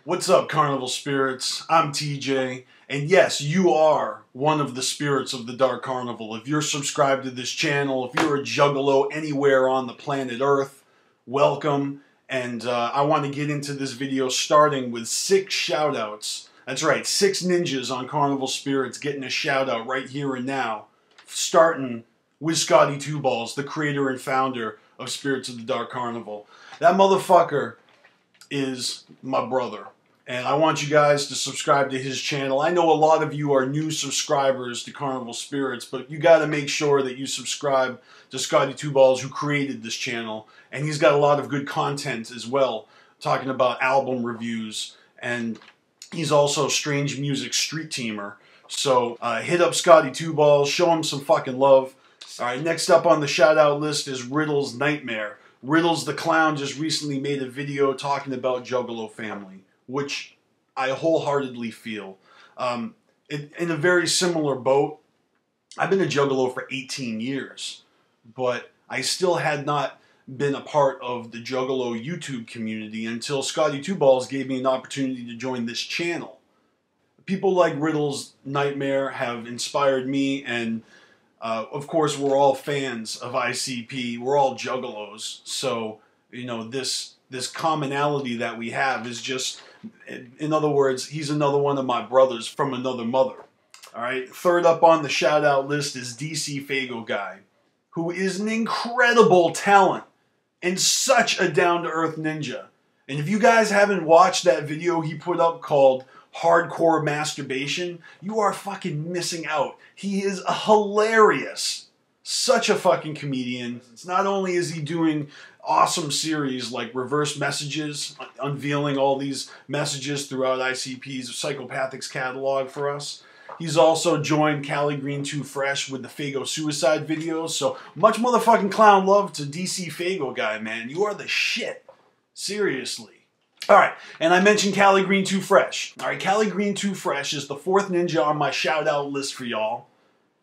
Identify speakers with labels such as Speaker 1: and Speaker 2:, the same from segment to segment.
Speaker 1: What's up, Carnival Spirits? I'm TJ, and yes, you are one of the spirits of the Dark Carnival. If you're subscribed to this channel, if you're a juggalo anywhere on the planet Earth, welcome. And I want to get into this video starting with 6 shoutouts. That's right, 6 ninjas on Carnival Spirits getting a shoutout right here and now. Starting with Scotty Two Balls, the creator and founder of Spirits of the Dark Carnival. That motherfucker is my brother, and I want you guys to subscribe to his channel. I know a lot of you are new subscribers to Carnival Spirits, but you got to make sure that you subscribe to Scotty Two Balls, who created this channel, and he's got a lot of good content as well, talking about album reviews, and he's also Strange Music Street Teamer. So hit up Scotty Two Balls, show him some fucking love. All right, next up on the shout out list is Riddle's Nightmare. Riddles the Clown just recently made a video talking about Juggalo family, which I wholeheartedly feel. In a very similar boat, I've been a Juggalo for 18 years, but I still had not been a part of the Juggalo YouTube community until Scotty Two Balls gave me an opportunity to join this channel. People like Riddle's Nightmare have inspired me, and of course, we're all fans of ICP. We're all juggalos. So, you know, this commonality that we have is just, in other words, he's another one of my brothers from another mother. All right. Third up on the shout out list is Figo Guy, who is an incredible talent and such a down-to-earth ninja. And if you guys haven't watched that video he put up called Hardcore Masturbation, you are fucking missing out. He is hilarious. Such a fucking comedian. It's not only is he doing awesome series like Reverse Messages, unveiling all these messages throughout ICP's Psychopathics catalog for us, he's also joined Cali Green Too Fresh with the Figo suicide videos. So much motherfucking clown love to Figo Guy, man. You are the shit. Seriously. Alright, and I mentioned Cali Green Too Fresh. Alright, Cali Green Too Fresh is the 4th ninja on my shout-out list for y'all.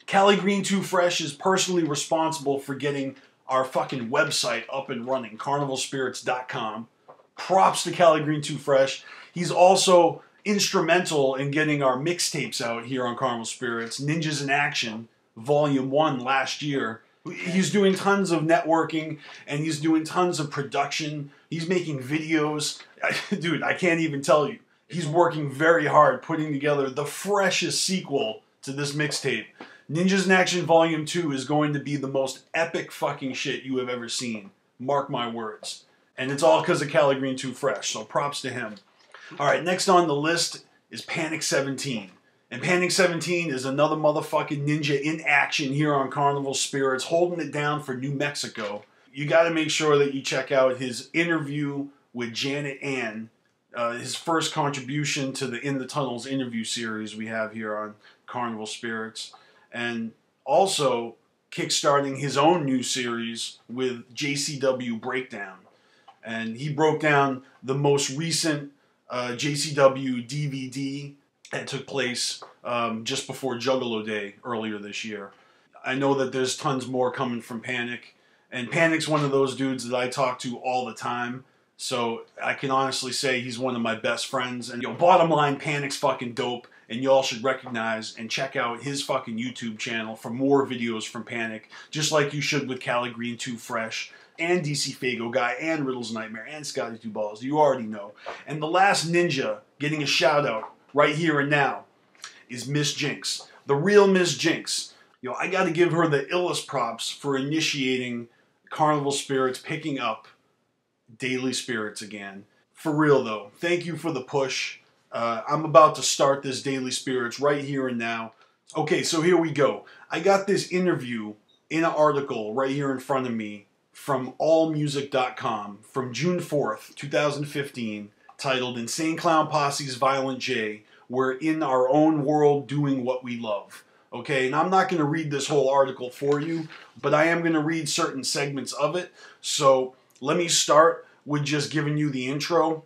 Speaker 1: Cali Green Too Fresh is personally responsible for getting our fucking website up and running, CarnivalSpirits.com. Props to Cali Green Too Fresh. He's also instrumental in getting our mixtapes out here on Carnival Spirits. Ninjas in Action, Volume 1 last year. He's doing tons of networking, and he's doing tons of production. He's making videos. Dude, I can't even tell you. He's working very hard putting together the freshest sequel to this mixtape. Ninjas in Action Volume 2 is going to be the most epic fucking shit you have ever seen. Mark my words. And it's all because of Cali Green Too Fresh, so props to him. Alright, next on the list is Panic 17. And Panic 17 is another motherfucking ninja in action here on Carnival Spirits, holding it down for New Mexico. You got to make sure that you check out his interview with Janet Ann, his first contribution to the In the Tunnels interview series we have here on Carnival Spirits, and also kickstarting his own new series with JCW Breakdown. And he broke down the most recent JCW DVD that took place just before Juggalo Day earlier this year. I know that there's tons more coming from Panic, and Panic's one of those dudes that I talk to all the time, so I can honestly say he's one of my best friends. And bottom line, Panic's fucking dope, and y'all should recognize and check out his fucking YouTube channel for more videos from Panic, just like you should with Cali Green Too Fresh, and Figo Guy, and Riddle's Nightmare, and Scotty Two Balls. You already know. And the last ninja getting a shout out right here and now is Miss Jinx, the real Miss Jinx. I got to give her the illest props for initiating Carnival Spirits, picking up DailySpirits again. For real though, thank you for the push. I'm about to start this DailySpirits right here and now. Okay, so here we go. I got this interview in an article right here in front of me from allmusic.com from June 4th, 2015. Titled Insane Clown Posse's Violent J, we're in our own world doing what we love. Okay, and I'm not going to read this whole article for you, but I am going to read certain segments of it. So let me start with just giving you the intro.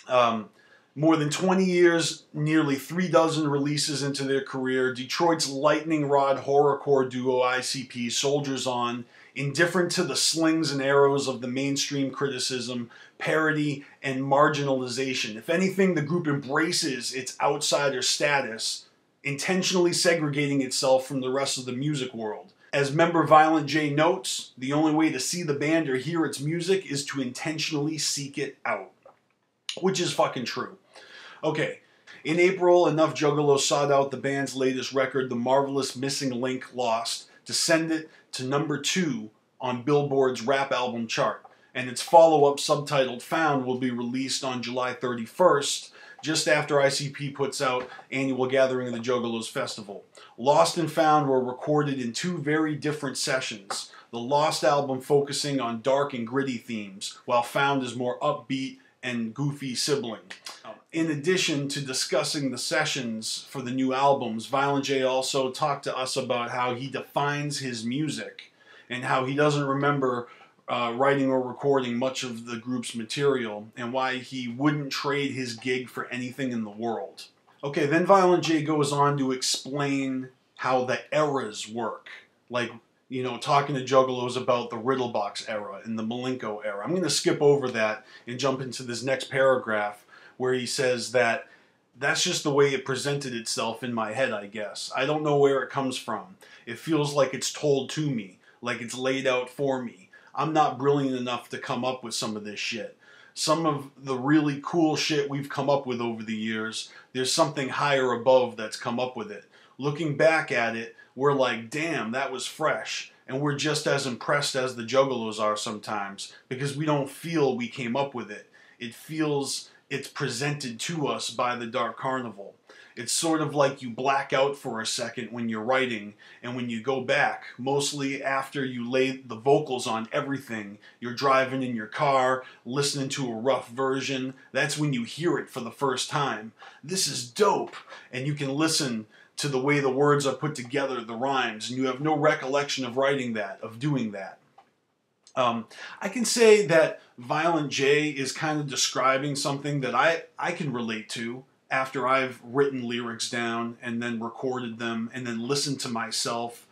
Speaker 1: More than 20 years, nearly 36 releases into their career, Detroit's lightning rod horrorcore duo ICP soldiers on indifferent to the slings and arrows of the mainstream criticism, parody, and marginalization. If anything, the group embraces its outsider status, intentionally segregating itself from the rest of the music world. As member Violent J notes, the only way to see the band or hear its music is to intentionally seek it out. Which is fucking true. Okay, in April, Enough Juggalos sought out the band's latest record, The Marvelous Missing Link Lost, to send it to #2 on Billboard's rap album chart. And its follow-up, subtitled Found, will be released on July 31st, just after ICP puts out Annual Gathering of the Juggalos Festival. Lost and Found were recorded in 2 very different sessions. The Lost album focusing on dark and gritty themes, while Found is more upbeat and goofy sibling. In addition to discussing the sessions for the new albums, Violent J also talked to us about how he defines his music and how he doesn't remember writing or recording much of the group's material, and why he wouldn't trade his gig for anything in the world. Okay, then Violent J goes on to explain how the eras work. Like, you know, talking to Juggalos about the Riddlebox era and the Malenko era. I'm going to skip over that and jump into this next paragraph where he says that that's just the way it presented itself in my head, I guess. I don't know where it comes from. It feels like it's told to me, like it's laid out for me. I'm not brilliant enough to come up with some of this shit. Some of the really cool shit we've come up with over the years, there's something higher above that's come up with it. Looking back at it, we're like, damn, that was fresh. And we're just as impressed as the Juggalos are sometimes, because we don't feel we came up with it. It feels it's presented to us by the Dark Carnival. It's sort of like you black out for a second when you're writing, and when you go back, mostly after you lay the vocals on everything, you're driving in your car, listening to a rough version, that's when you hear it for the first time. This is dope! And you can listen to the way the words are put together, the rhymes, and you have no recollection of writing that, of doing that. I can say that Violent J is kind of describing something that I can relate to after I've written lyrics down and then recorded them and then listened to myself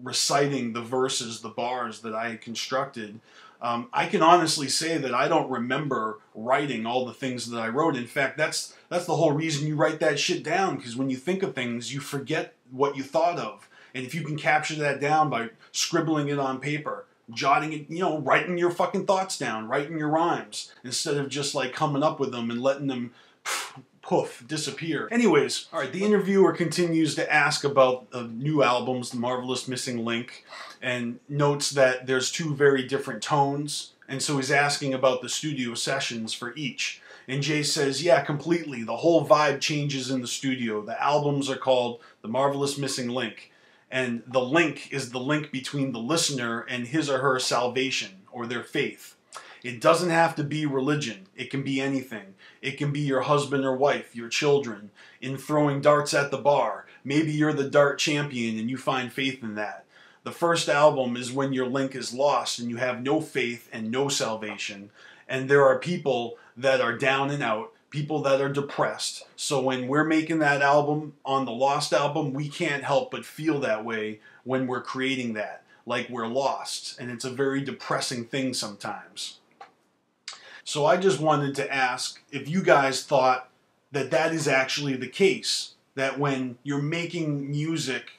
Speaker 1: reciting the verses, the bars that I had constructed. I can honestly say that I don't remember writing all the things that I wrote. In fact, that's the whole reason you write that shit down, because when you think of things, you forget what you thought of. And if you can capture that down by scribbling it on paper, jotting it, you know, writing your fucking thoughts down, writing your rhymes, instead of just like coming up with them and letting them poof, disappear. Anyways, alright, the interviewer continues to ask about the new albums, The Marvelous Missing Link, and notes that there's 2 very different tones, and so he's asking about the studio sessions for each. And Jay says, yeah, completely. The whole vibe changes in the studio. The albums are called The Marvelous Missing Link, and the link is the link between the listener and his or her salvation, or their faith. It doesn't have to be religion. It can be anything. It can be your husband or wife, your children, in throwing darts at the bar. Maybe you're the dart champion and you find faith in that. The first album is when your link is lost and you have no faith and no salvation. And there are people that are down and out, people that are depressed. So when we're making that album, on the Lost album, we can't help but feel that way when we're creating that. Like we're lost. And it's a very depressing thing sometimes. So I just wanted to ask if you guys thought that that is actually the case. That when you're making music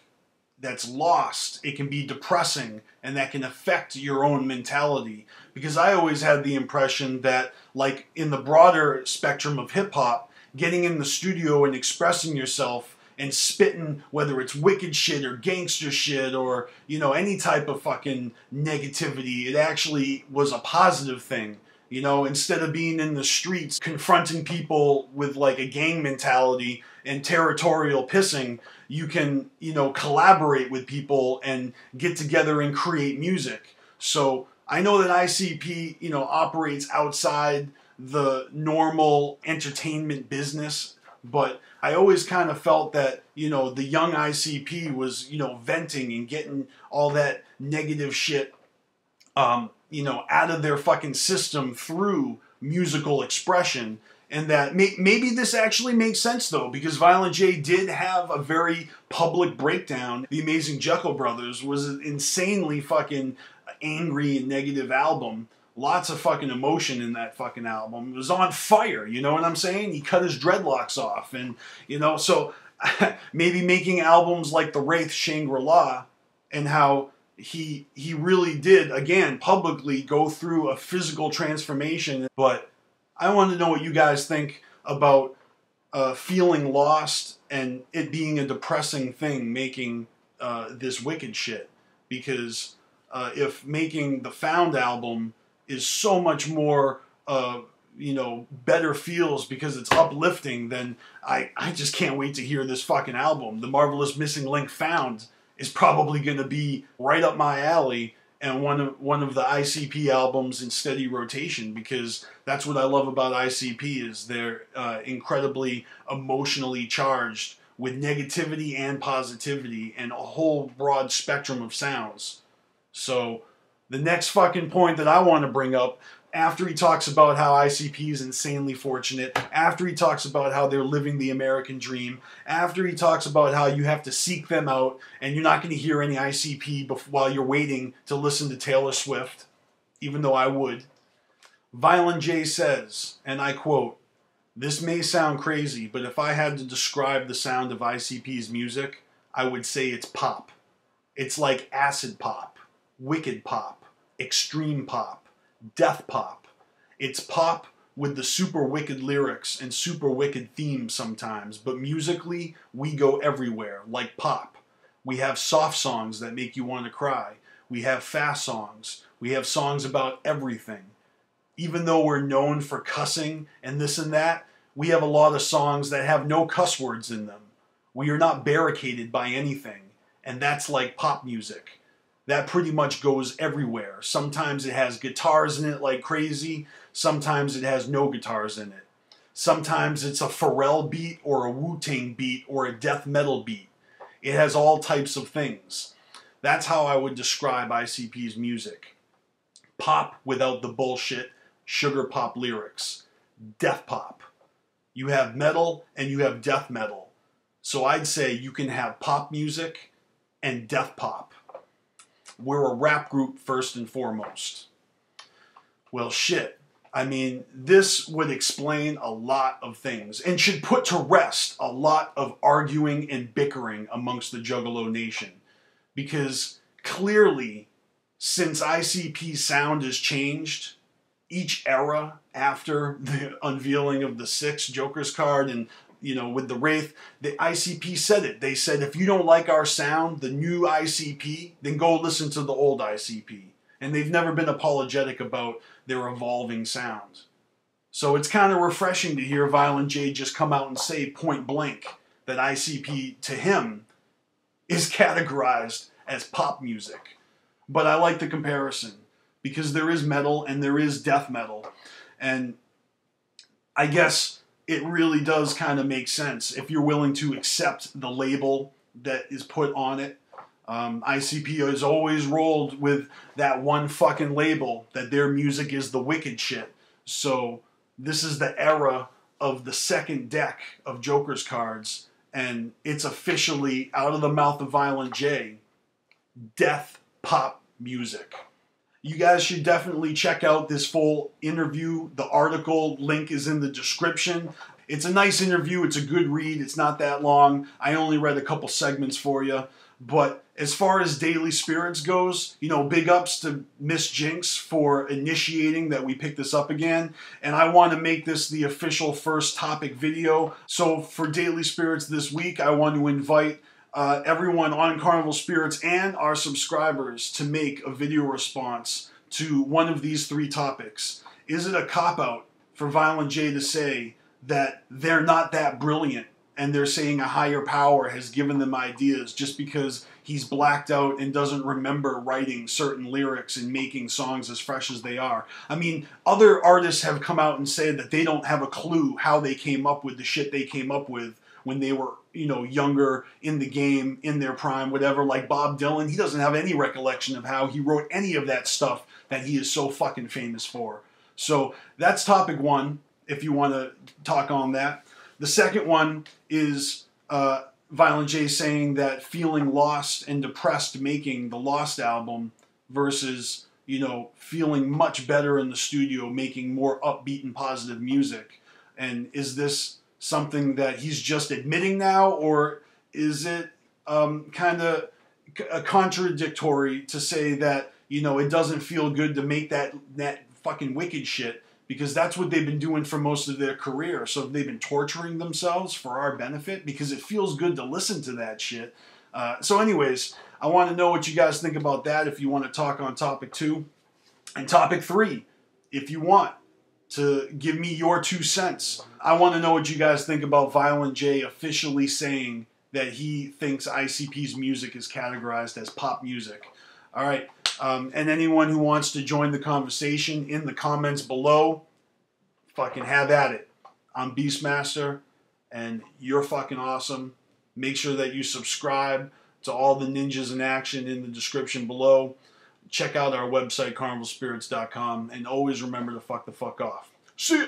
Speaker 1: that's lost, it can be depressing and that can affect your own mentality. Because I always had the impression that, like in the broader spectrum of hip-hop, getting in the studio and expressing yourself and spitting, whether it's wicked shit or gangster shit or, you know, any type of fucking negativity, it actually was a positive thing. You know, instead of being in the streets confronting people with like a gang mentality and territorial pissing, you can, you know, collaborate with people and get together and create music. So I know that ICP, you know, operates outside the normal entertainment business, but I always kind of felt that, you know, the young ICP was, you know, venting and getting all that negative shit, you know, out of their fucking system through musical expression. And that maybe this actually makes sense, though, because Violent J did have a very public breakdown. The Amazing Jekyll Brothers was an insanely fucking angry and negative album. Lots of fucking emotion in that fucking album. It was on fire, you know what I'm saying? He cut his dreadlocks off, and, you know, so maybe making albums like The Wraith, Shangri-La, and how he really did, again, publicly go through a physical transformation. But I want to know what you guys think about feeling lost and it being a depressing thing, making this wicked shit. Because if making the Found album is so much more, you know, better feels because it's uplifting, then I just can't wait to hear this fucking album. The Marvelous Missing Link Found is probably going to be right up my alley, and one of the ICP albums in steady rotation, because that's what I love about ICP, is they're incredibly emotionally charged with negativity and positivity and a whole broad spectrum of sounds. So the next fucking point that I want to bring up, after he talks about how ICP is insanely fortunate, after he talks about how they're living the American dream, after he talks about how you have to seek them out and you're not going to hear any ICP while you're waiting to listen to Taylor Swift, even though I would, Violent J says, and I quote, "This may sound crazy, but if I had to describe the sound of ICP's music, I would say it's pop. It's like acid pop, wicked pop, extreme pop, death pop. It's pop with the super wicked lyrics and super wicked themes sometimes, but musically, we go everywhere, like pop. We have soft songs that make you want to cry. We have fast songs. We have songs about everything. Even though we're known for cussing and this and that, we have a lot of songs that have no cuss words in them. We are not barricaded by anything, and that's like pop music. That pretty much goes everywhere. Sometimes it has guitars in it like crazy. Sometimes it has no guitars in it. Sometimes it's a Pharrell beat or a Wu-Tang beat or a death metal beat. It has all types of things. That's how I would describe ICP's music. Pop without the bullshit, sugar pop lyrics. Death pop. You have metal and you have death metal. So I'd say you can have pop music and death pop. We're a rap group first and foremost." Well, shit. I mean, this would explain a lot of things and should put to rest a lot of arguing and bickering amongst the Juggalo Nation. Because clearly, since ICP's sound has changed, each era after the unveiling of the 6 Joker's card and, you know, with the Wraith, the ICP said it. They said, if you don't like our sound, the new ICP, then go listen to the old ICP. And they've never been apologetic about their evolving sound. So it's kind of refreshing to hear Violent J just come out and say point blank that ICP, to him, is categorized as pop music. But I like the comparison, because there is metal and there is death metal. And I guess it really does kind of make sense if you're willing to accept the label that is put on it. ICP has always rolled with that one fucking label that their music is the wicked shit. So this is the era of the second deck of Joker's cards, and it's officially, out of the mouth of Violent J, death pop music. You guys should definitely check out this full interview. The article link is in the description. It's a nice interview. It's a good read. It's not that long. I only read a couple segments for you. But as far as Daily Spirits goes, you know, big ups to Miss Jinx for initiating that we pick this up again. And I want to make this the official first topic video. So for Daily Spirits this week, I want to invite everyone on Carnival Spirits and our subscribers to make a video response to one of these 3 topics. Is it a cop-out for Violent J to say that they're not that brilliant and they're saying a higher power has given them ideas just because he's blacked out and doesn't remember writing certain lyrics and making songs as fresh as they are? I mean, other artists have come out and said that they don't have a clue how they came up with the shit they came up with when they were, you know, younger, in the game, in their prime, whatever. Like Bob Dylan, he doesn't have any recollection of how he wrote any of that stuff that he is so fucking famous for. So that's topic 1. if you want to talk on that. The second one is Violent J saying that feeling lost and depressed making the Lost album versus, you know, feeling much better in the studio making more upbeat and positive music. And is this something that he's just admitting now, or is it kind of contradictory to say that, you know, it doesn't feel good to make that fucking wicked shit, because that's what they've been doing for most of their career. So they've been torturing themselves for our benefit because it feels good to listen to that shit. So anyways, I want to know what you guys think about that if you want to talk on topic 2. And topic 3, if you want to give me your 2 cents. I want to know what you guys think about Violent J officially saying that he thinks ICP's music is categorized as pop music. All right. And anyone who wants to join the conversation in the comments below, fucking have at it. I'm BstMstR, and you're fucking awesome. Make sure that you subscribe to all the Ninjas in Action in the description below. Check out our website, CarnivalSpirits.com, and always remember to fuck the fuck off. See ya!